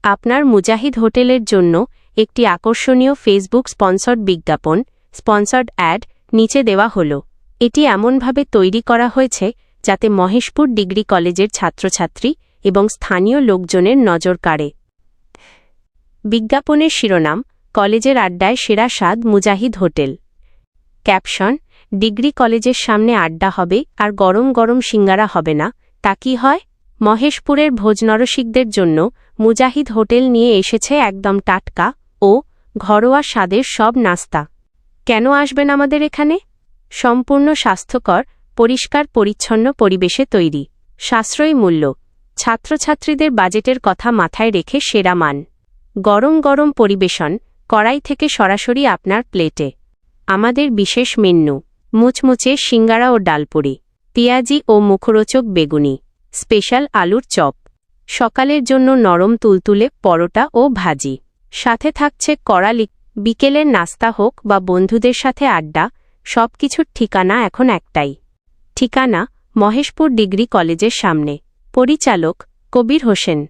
আপনার মুজাহিদ হোটেলের জন্য একটি আকর্ষণীয় ফেসবুক স্পন্সর্ড বিজ্ঞাপন স্পন্সর্ড অ্যাড নিচে দেওয়া হলো। এটি এমনভাবে তৈরি করা হয়েছে যাতে মহেশপুর ডিগ্রি কলেজের ছাত্রছাত্রী এবং স্থানীয় লোকজনের নজর কাড়ে। বিজ্ঞাপনের শিরোনাম: কলেজের আড্ডায় সেরা স্বাদ মুজাহিদ হোটেল। ক্যাপশন: ডিগ্রি কলেজের সামনে আড্ডা হবে আর গরম গরম সিঙ্গারা হবে না, তা কি হয়? মহেশপুরের ভোজনরসিকদের জন্য মুজাহিদ হোটেল নিয়ে এসেছে একদম টাটকা ও ঘরোয়া স্বাদের সব নাস্তা। কেন আসবেন আমাদের এখানে? সম্পূর্ণ স্বাস্থ্যকর, পরিষ্কার পরিচ্ছন্ন পরিবেশে তৈরি, সাশ্রয়ী মূল্য, ছাত্রছাত্রীদের বাজেটের কথা মাথায় রেখে সেরা মান, গরম গরম পরিবেশন, কড়াই থেকে সরাসরি আপনার প্লেটে। আমাদের বিশেষ মেন্যু: মুচমুচে সিঙ্গারা ও ডালপুরি, পেঁয়াজি ও মুখরোচক বেগুনি, স্পেশাল আলুর চপ, সকালের জন্য নরম তুলতুলে পরোটা ও ভাজি, সাথে থাকছে কড়ালি। বিকেলের নাস্তা হোক বা বন্ধুদের সাথে আড্ডা, সবকিছুর ঠিকানা এখন একটাই। ঠিকানা: মহেশপুর ডিগ্রি কলেজের সামনে। পরিচালক: কবির হোসেন।